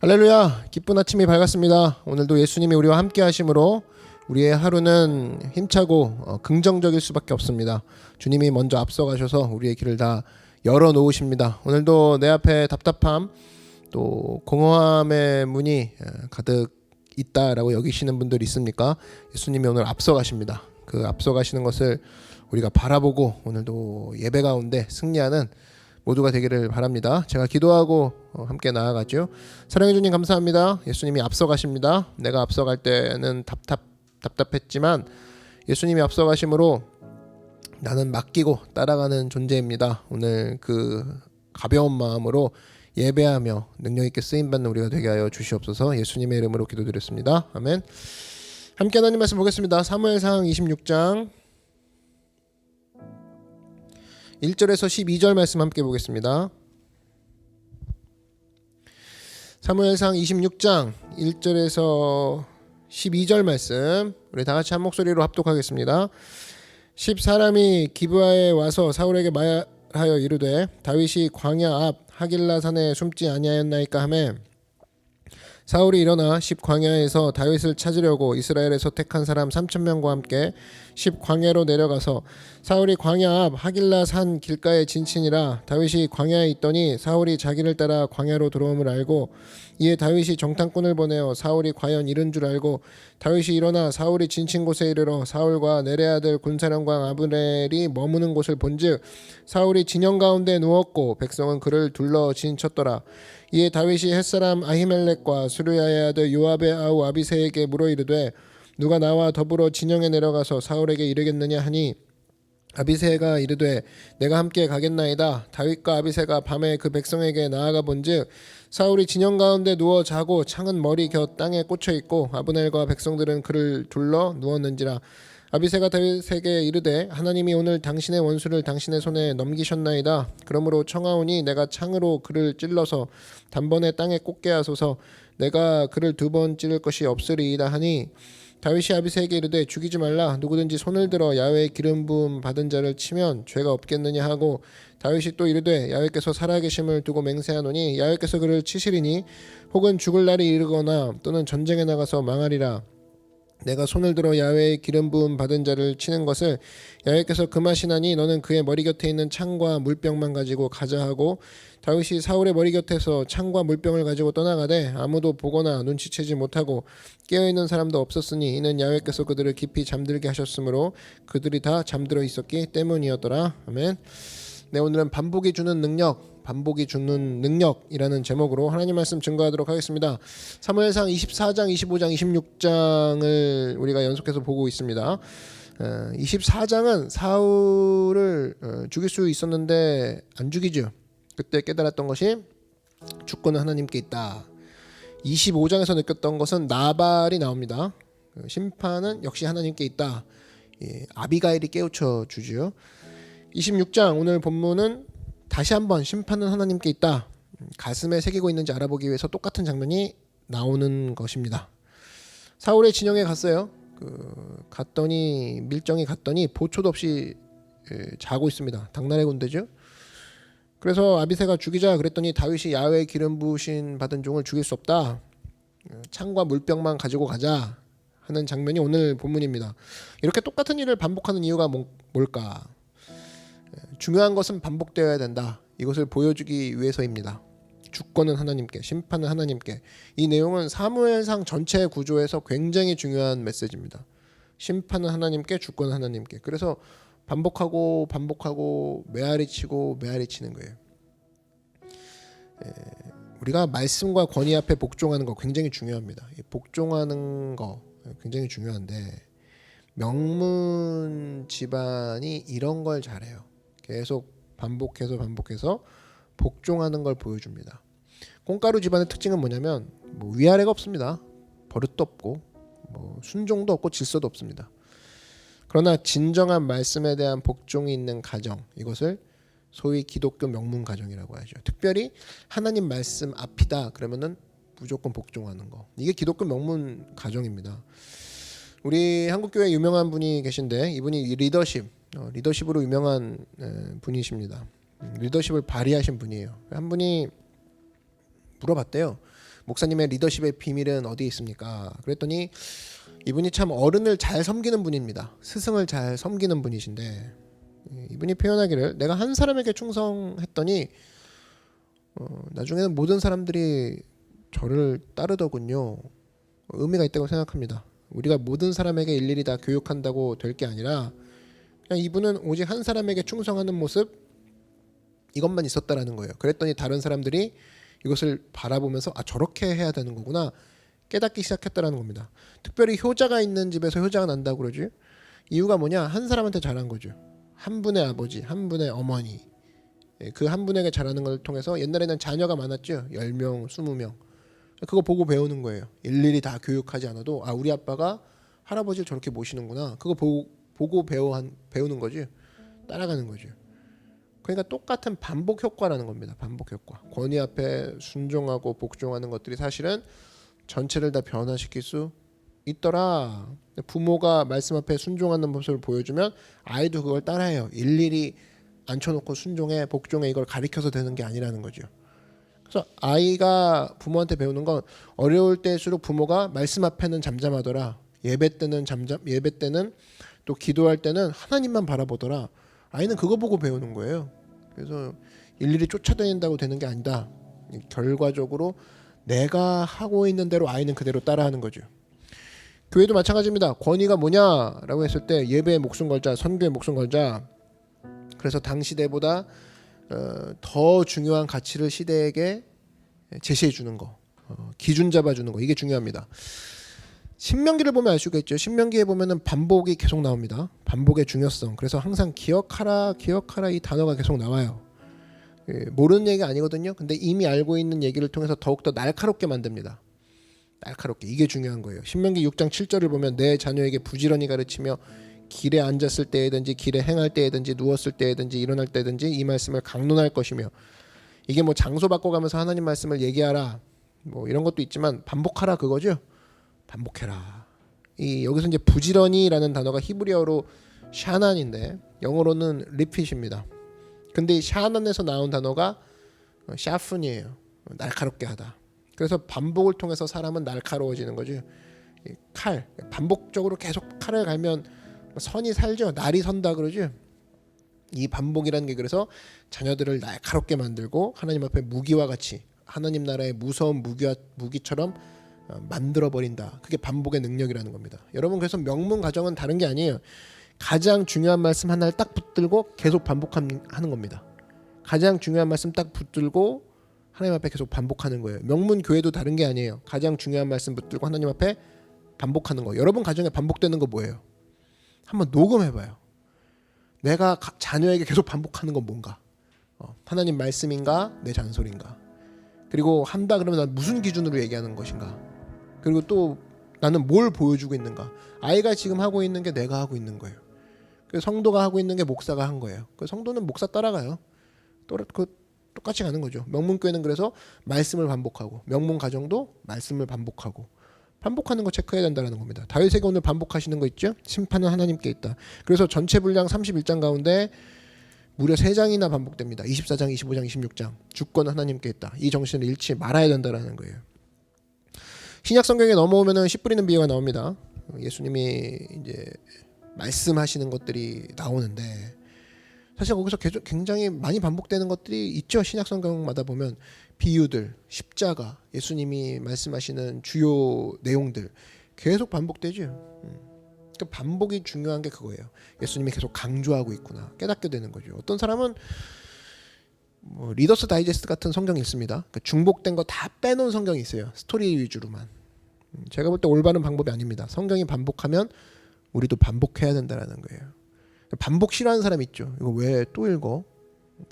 할렐루야, 기쁜 아침이 밝았습니다. 오늘도 예수님이 우리와 함께 하심으로 우리의 하루는 힘차고 긍정적일 수밖에 없습니다. 주님이 먼저 앞서가셔서 우리의 길을 다 열어놓으십니다. 오늘도 내 앞에 답답함 또 공허함의 문이 가득 있다라고 여기시는 분들 있습니까? 예수님이 오늘 앞서가십니다. 그 앞서가시는 것을 우리가 바라보고 오늘도 예배 가운데 승리하는 모두가 되기를 바랍니다. 제가 기도하고 함께 나아가죠. 사랑해 주님 감사합니다. 예수님이 앞서가십니다. 내가 앞서갈 때는 답답했지만 예수님이 앞서가심으로 나는 맡기고 따라가는 존재입니다. 오늘 그 가벼운 마음으로 예배하며 능력 있게 쓰임 받는 우리가 되게 하여 주시옵소서. 예수님의 이름으로 기도드렸습니다. 아멘. 함께 하나님 말씀 보겠습니다. 사무엘상 26장 1절에서 12절 말씀 함께 보겠습니다. 사무엘상 26장 1절에서 12절 말씀 우리 다 같이 한 목소리로 합독하겠습니다. 10사람이 기브아에 와서 사울에게 말하여 이르되 다윗이 광야 앞 하길라 산에 숨지 아니하였나이까 하매 사울이 일어나 10광야에서 다윗을 찾으려고 이스라엘에서 택한 사람 3,000명과 함께 10광야로 내려가서 사울이 광야 앞 하길라 산 길가에 진친이라 다윗이 광야에 있더니 사울이 자기를 따라 광야로 들어옴을 알고 이에 다윗이 정탐꾼을 보내어 사울이 과연 이른 줄 알고 다윗이 일어나 사울이 진친 곳에 이르러 사울과 내레 아들 군사령관 아브넬이 머무는 곳을 본즉 사울이 진영 가운데 누웠고 백성은 그를 둘러 진쳤더라. 이에 다윗이 햇사람 아히멜렉과 수르야의 아들 요압의 아우 아비새에게 물어 이르되 누가 나와 더불어 진영에 내려가서 사울에게 이르겠느냐 하니 아비새가 이르되 내가 함께 가겠나이다. 다윗과 아비새가 밤에 그 백성에게 나아가 본즉 사울이 진영 가운데 누워 자고 창은 머리 곁 땅에 꽂혀 있고 아브넬과 백성들은 그를 둘러 누웠는지라. 아비새가 다윗에게 이르되 하나님이 오늘 당신의 원수를 당신의 손에 넘기셨나이다. 그러므로 청하오니 내가 창으로 그를 찔러서 단번에 땅에 꽂게 하소서. 내가 그를 2번 찌를 것이 없으리이다 하니 다윗이 아비새에게 이르되 죽이지 말라. 누구든지 손을 들어 야훼의 기름 부음 받은 자를 치면 죄가 없겠느냐 하고 다윗이 또 이르되 야훼께서 살아계심을 두고 맹세하노니 야훼께서 그를 치시리니 혹은 죽을 날이 이르거나 또는 전쟁에 나가서 망하리라. 내가 손을 들어 야훼의 기름 부음 받은 자를 치는 것을 야훼께서 금하시나니 너는 그의 머리 곁에 있는 창과 물병만 가지고 가자 하고 다윗이 사울의 머리 곁에서 창과 물병을 가지고 떠나가되 아무도 보거나 눈치채지 못하고 깨어있는 사람도 없었으니 이는 야훼께서 그들을 깊이 잠들게 하셨으므로 그들이 다 잠들어 있었기 때문이었더라. 아멘. 네, 오늘은 반복이 주는 능력이라는 제목으로 하나님 말씀 증거하도록 하겠습니다. 사무엘상 24장, 25장, 26장을 우리가 연속해서 보고 있습니다. 24장은 사울을 죽일 수 있었는데 안 죽이죠. 그때 깨달았던 것이 주권은 하나님께 있다. 25장에서 느꼈던 것은 나발이 나옵니다. 심판은 역시 하나님께 있다. 아비가일이 깨우쳐 주죠. 26장 오늘 본문은 다시 한번 심판은 하나님께 있다. 가슴에 새기고 있는지 알아보기 위해서 똑같은 장면이 나오는 것입니다. 사울의 진영에 갔어요. 밀정이 갔더니 보초도 없이 자고 있습니다. 당나라 군대죠. 그래서 아비새가 죽이자 그랬더니 다윗이 야훼의 기름 부으신 받은 종을 죽일 수 없다. 창과 물병만 가지고 가자 하는 장면이 오늘 본문입니다. 이렇게 똑같은 일을 반복하는 이유가 뭘까? 중요한 것은 반복되어야 된다. 이것을 보여주기 위해서입니다. 주권은 하나님께, 심판은 하나님께. 이 내용은 사무엘상 전체 구조에서 굉장히 중요한 메시지입니다. 심판은 하나님께, 주권은 하나님께. 그래서 반복하고 메아리 치는 거예요. 우리가 말씀과 권위 앞에 복종하는 거 굉장히 중요합니다. 복종하는 거 굉장히 중요한데 명문 집안이 이런 걸 잘해요. 계속 반복해서 복종하는 걸 보여줍니다. 콩가루 집안의 특징은 뭐냐면 위아래가 없습니다. 버릇도 없고 순종도 없고 질서도 없습니다. 그러나 진정한 말씀에 대한 복종이 있는 가정, 이것을 소위 기독교 명문 가정이라고 하죠. 특별히 하나님 말씀 앞이다 그러면은 무조건 복종하는 거. 이게 기독교 명문 가정입니다. 우리 한국교회 유명한 분이 계신데 이분이 리더십으로 유명한 분이십니다. 리더십을 발휘하신 분이에요. 한 분이 물어봤대요. 목사님의 리더십의 비밀은 어디에 있습니까? 그랬더니 이분이 참 어른을 잘 섬기는 분입니다. 스승을 잘 섬기는 분이신데 이분이 표현하기를 내가 한 사람에게 충성했더니 나중에는 모든 사람들이 저를 따르더군요. 의미가 있다고 생각합니다. 우리가 모든 사람에게 일일이 다 교육한다고 될 게 아니라 그냥 이분은 오직 한 사람에게 충성하는 모습 이것만 있었다라는 거예요. 그랬더니 다른 사람들이 이것을 바라보면서 아 저렇게 해야 되는 거구나 깨닫기 시작했다라는 겁니다. 특별히 효자가 있는 집에서 효자가 난다고 그러지. 이유가 뭐냐? 한 사람한테 잘한 거죠. 한 분의 아버지, 한 분의 어머니. 그 한 분에게 잘하는 걸 통해서 옛날에는 자녀가 많았죠. 10명, 20명. 그거 보고 배우는 거예요. 일일이 다 교육하지 않아도 아 우리 아빠가 할아버지를 저렇게 모시는구나. 그거 보고 배우는 거지. 따라가는 거죠. 그러니까 똑같은 반복 효과라는 겁니다. 반복 효과. 권위 앞에 순종하고 복종하는 것들이 사실은 전체를 다 변화시킬 수 있더라. 부모가 말씀 앞에 순종하는 모습을 보여주면 아이도 그걸 따라해요. 일일이 앉혀놓고 순종해 복종해 이걸 가리켜서 되는 게 아니라는 거죠. 그래서 아이가 부모한테 배우는 건 어려울 때일수록 부모가 말씀 앞에는 잠잠하더라. 예배 때는 또 기도할 때는 하나님만 바라보더라. 아이는 그거 보고 배우는 거예요. 그래서 일일이 쫓아다닌다고 되는 게 아니다. 결과적으로 내가 하고 있는 대로 아이는 그대로 따라하는 거죠. 교회도 마찬가지입니다. 권위가 뭐냐라고 했을 때 예배에 목숨 걸자, 선교에 목숨 걸자. 그래서 당 시대보다 더 중요한 가치를 시대에게 제시해 주는 거, 기준 잡아 주는 거 이게 중요합니다. 신명기를 보면 알 수가 있죠. 신명기에 보면은 반복이 계속 나옵니다. 반복의 중요성. 그래서 항상 기억하라 이 단어가 계속 나와요. 모르는 얘기가 아니거든요. 근데 이미 알고 있는 얘기를 통해서 더욱더 날카롭게 만듭니다. 날카롭게. 이게 중요한 거예요. 신명기 6장 7절을 보면 내 자녀에게 부지런히 가르치며 길에 앉았을 때에든지 길에 행할 때에든지 누웠을 때에든지 일어날 때든지 이 말씀을 강론할 것이며 이게 뭐 장소 바꿔가면서 하나님 말씀을 얘기하라 뭐 이런 것도 있지만 반복하라 그거죠. 반복해라. 이 여기서 이제 부지런히라는 단어가 히브리어로 샤난인데 영어로는 리핏입니다. 근데 이 샤난에서 나온 단어가 샤푼이에요. 날카롭게 하다. 그래서 반복을 통해서 사람은 날카로워지는 거죠. 칼 반복적으로 계속 칼을 갈면 선이 살죠. 날이 선다 그러죠. 이 반복이라는 게 그래서 자녀들을 날카롭게 만들고 하나님 앞에 무기와 같이 하나님 나라의 무서운 무기처럼 만들어 버린다. 그게 반복의 능력이라는 겁니다. 여러분 그래서 명문 가정은 다른 게 아니에요. 가장 중요한 말씀 하나를 딱 붙들고 계속 반복하는 겁니다. 가장 중요한 말씀 딱 붙들고 하나님 앞에 계속 반복하는 거예요. 명문 교회도 다른 게 아니에요. 가장 중요한 말씀 붙들고 하나님 앞에 반복하는 거. 여러분 가정에 반복되는 거 뭐예요? 한번 녹음해봐요. 내가 자녀에게 계속 반복하는 건 뭔가? 하나님 말씀인가? 내 잔소리인가? 그리고 한다 그러면 난 무슨 기준으로 얘기하는 것인가? 그리고 또 나는 뭘 보여주고 있는가? 아이가 지금 하고 있는 게 내가 하고 있는 거예요. 그 성도가 하고 있는 게 목사가 한 거예요. 그 성도는 목사 따라가요. 똑같이 가는 거죠. 명문교회는 그래서 말씀을 반복하고 명문 가정도 말씀을 반복하고 반복하는 거 체크해야 된다는 겁니다. 다윗에게 오늘 반복하시는 거 있죠? 심판은 하나님께 있다. 그래서 전체 분량 31장 가운데 무려 3장이나 반복됩니다. 24장, 25장, 26장. 주권은 하나님께 있다. 이 정신을 잃지 말아야 된다는 거예요. 신약 성경에 넘어오면은 씨 뿌리는 비유가 나옵니다. 예수님이 이제 말씀하시는 것들이 나오는데 사실 거기서 굉장히 많이 반복되는 것들이 있죠. 신약 성경마다 보면 비유들, 십자가, 예수님이 말씀하시는 주요 내용들 계속 반복되죠. 그 반복이 중요한 게 그거예요. 예수님이 계속 강조하고 있구나 깨닫게 되는 거죠. 어떤 사람은 뭐 리더스 다이제스트 같은 성경이 있습니다. 그러니까 중복된 거 다 빼놓은 성경이 있어요. 스토리 위주로만. 제가 볼 때 올바른 방법이 아닙니다. 성경이 반복하면 우리도 반복해야 된다는 거예요. 반복 싫어하는 사람 있죠. 이거 왜 또 읽어?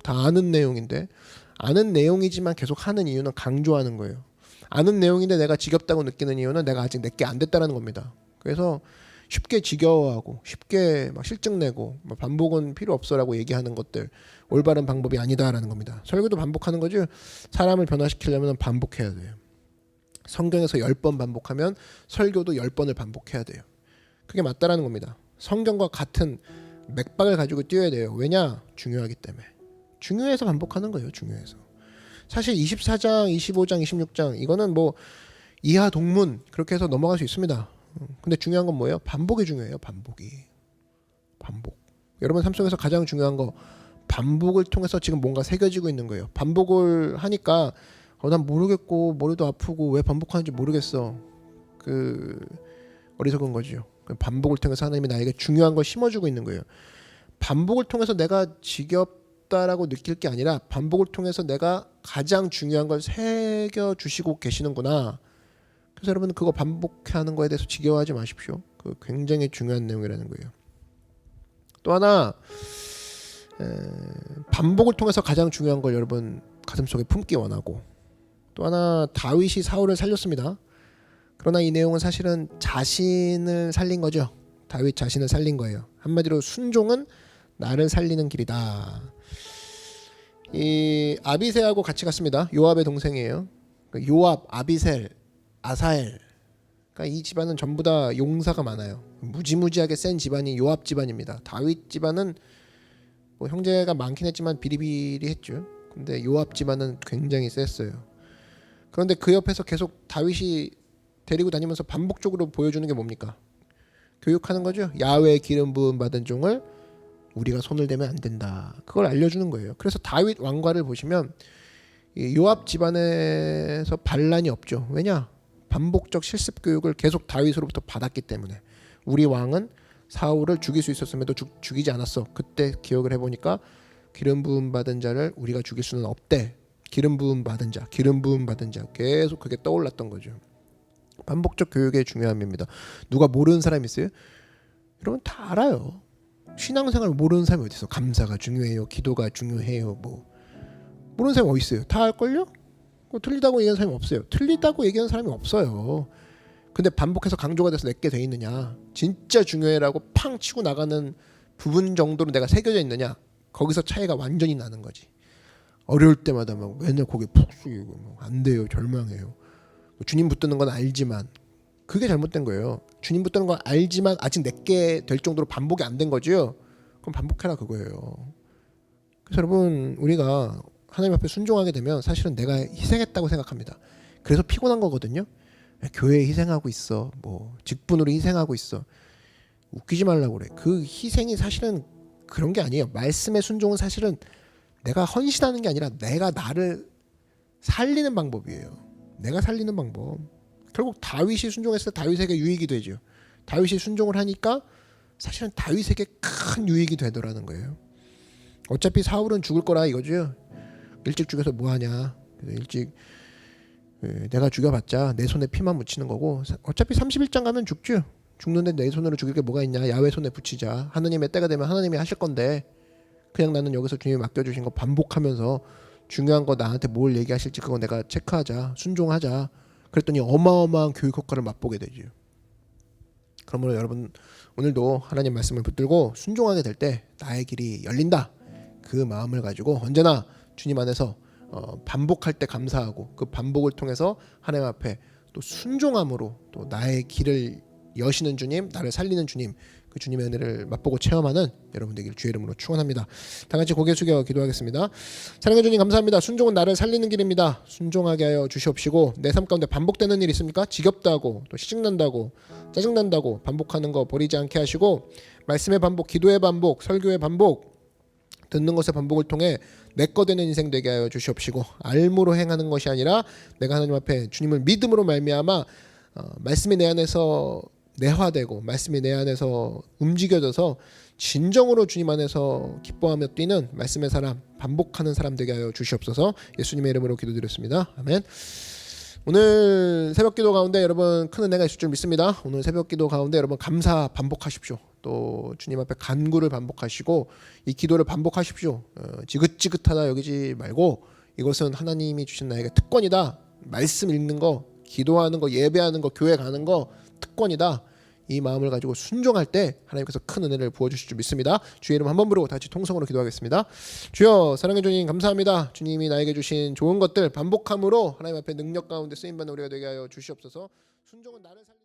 다 아는 내용인데 아는 내용이지만 계속 하는 이유는 강조하는 거예요. 아는 내용인데 내가 지겹다고 느끼는 이유는 내가 아직 내게 안 됐다는 겁니다. 그래서 쉽게 지겨워하고 쉽게 막 실증내고 반복은 필요 없어라고 얘기하는 것들 올바른 방법이 아니다라는 겁니다. 설교도 반복하는 거죠. 사람을 변화시키려면 반복해야 돼요. 성경에서 10번 반복하면 설교도 10번을 반복해야 돼요. 그게 맞다라는 겁니다. 성경과 같은 맥박을 가지고 뛰어야 돼요. 왜냐? 중요하기 때문에. 중요해서 반복하는 거예요. 중요해서. 사실 24장, 25장, 26장 이거는 뭐 이하 동문 그렇게 해서 넘어갈 수 있습니다. 근데 중요한 건 뭐예요? 반복이 중요해요. 반복. 여러분 삶 속에서 가장 중요한 거 반복을 통해서 지금 뭔가 새겨지고 있는 거예요. 반복을 하니까 난 모르겠고 머리도 아프고 왜 반복하는지 모르겠어. 그 어리석은 거죠. 반복을 통해서 하나님이 나에게 중요한 걸 심어주고 있는 거예요. 반복을 통해서 내가 지겹다라고 느낄 게 아니라 반복을 통해서 내가 가장 중요한 걸 새겨주시고 계시는구나. 그래서 여러분 그거 반복하는 거에 대해서 지겨워하지 마십시오. 그 굉장히 중요한 내용이라는 거예요. 또 하나 반복을 통해서 가장 중요한 걸 여러분 가슴속에 품기 원하고, 또 하나 다윗이 사울을 살렸습니다. 그러나 이 내용은 사실은 자신을 살린 거죠. 다윗 자신을 살린 거예요. 한마디로 순종은 나를 살리는 길이다. 이 아비새하고 같이 갔습니다. 요압의 동생이에요. 요압, 아비셀, 아사엘. 그러니까 이 집안은 전부 다 용사가 많아요. 무지무지하게 센 집안이 요압 집안입니다. 다윗 집안은 뭐 형제가 많긴 했지만 비리비리했죠. 근데 요압 집안은 굉장히 셌어요. 그런데 그 옆에서 계속 다윗이 데리고 다니면서 반복적으로 보여주는 게 뭡니까? 교육하는 거죠. 야훼의 기름 부음 받은 종을 우리가 손을 대면 안 된다. 그걸 알려주는 거예요. 그래서 다윗 왕과를 보시면 요압 집안에서 반란이 없죠. 왜냐? 반복적 실습 교육을 계속 다윗으로부터 받았기 때문에. 우리 왕은 사울을 죽일 수 있었음에도 죽이지 않았어. 그때 기억을 해보니까 기름 부음 받은 자를 우리가 죽일 수는 없대. 기름 부음 받은 자 계속 그게 떠올랐던 거죠. 반복적 교육의 중요함입니다. 누가 모르는 사람 있어요? 여러분 다 알아요. 신앙생활 모르는 사람이 어디 있어? 감사가 중요해요. 기도가 중요해요. 뭐 모르는 사람이 어디 있어요? 다 알걸요? 틀리다고 얘기하는 사람이 없어요. 틀리다고 얘기하는 사람이 없어요. 근데 반복해서 강조가 돼서 내게 돼 있느냐? 진짜 중요해라고 팡 치고 나가는 부분 정도로 내가 새겨져 있느냐? 거기서 차이가 완전히 나는 거지. 어려울 때마다 막 맨날 고개 푹 숙이고 안 돼요. 절망해요. 주님 붙드는 건 알지만 그게 잘못된 거예요. 주님 붙드는 건 알지만 아직 내게 될 정도로 반복이 안 된 거죠. 그럼 반복해라 그거예요. 그래서 여러분 우리가 하나님 앞에 순종하게 되면 사실은 내가 희생했다고 생각합니다. 그래서 피곤한 거거든요. 교회에 희생하고 있어. 뭐 직분으로 희생하고 있어. 웃기지 말라고 그래. 그 희생이 사실은 그런 게 아니에요. 말씀의 순종은 사실은 내가 헌신하는 게 아니라 내가 나를 살리는 방법이에요. 내가 살리는 방법. 결국 다윗이 순종했을 때 다윗에게 유익이 되죠. 다윗이 순종을 하니까 사실은 다윗에게 큰 유익이 되더라는 거예요. 어차피 사울은 죽을 거라 이거죠. 일찍 죽여서 뭐하냐. 일찍 내가 죽여봤자 내 손에 피만 묻히는 거고 어차피 31장 가면 죽죠. 죽는데 내 손으로 죽일 게 뭐가 있냐. 야훼 손에 붙이자. 하나님의 때가 되면 하나님이 하실 건데 그냥 나는 여기서 주님이 맡겨주신 거 반복하면서 중요한 거 나한테 뭘 얘기하실지 그거 내가 체크하자. 순종하자. 그랬더니 어마어마한 교육 효과를 맛보게 되죠. 그러므로 여러분 오늘도 하나님 말씀을 붙들고 순종하게 될 때 나의 길이 열린다. 그 마음을 가지고 언제나 주님 안에서 반복할 때 감사하고 그 반복을 통해서 하나님 앞에 또 순종함으로 또 나의 길을 여시는 주님, 나를 살리는 주님, 그 주님의 은혜를 맛보고 체험하는 여러분 되길 주의 이름으로 축원합니다. 다 같이 고개 숙여 기도하겠습니다. 사랑해 주님 감사합니다. 순종은 나를 살리는 길입니다. 순종하게 하여 주시옵시고 내 삶 가운데 반복되는 일 있습니까? 지겹다고 또 시증난다고 짜증난다고 반복하는 거 버리지 않게 하시고 말씀의 반복, 기도의 반복, 설교의 반복, 듣는 것의 반복을 통해 내 거 되는 인생 되게 하여 주시옵시고 알므로 행하는 것이 아니라 내가 하나님 앞에 주님을 믿음으로 말미암아 말씀이 내 안에서 내화되고 말씀이 내 안에서 움직여져서 진정으로 주님 안에서 기뻐하며 뛰는 말씀의 사람, 반복하는 사람 되게 하여 주시옵소서. 예수님의 이름으로 기도드렸습니다. 아멘. 오늘 새벽기도 가운데 여러분 큰 은혜가 있을 줄 믿습니다. 오늘 새벽기도 가운데 여러분 감사 반복하십시오. 또 주님 앞에 간구를 반복하시고 이 기도를 반복하십시오. 지긋지긋하다 여기지 말고 이것은 하나님이 주신 나에게 특권이다. 말씀 읽는 거, 기도하는 거, 예배하는 거, 교회 가는 거 특권이다. 이 마음을 가지고 순종할 때 하나님께서 큰 은혜를 부어주실 줄 믿습니다. 주의 이름 한번 부르고 다시 통성으로 기도하겠습니다. 주여 사랑해 주님 감사합니다. 주님이 나에게 주신 좋은 것들 반복함으로 하나님 앞에 능력 가운데 쓰임받는 우리가 되게 하여 주시옵소서. 순종은 나를 살리는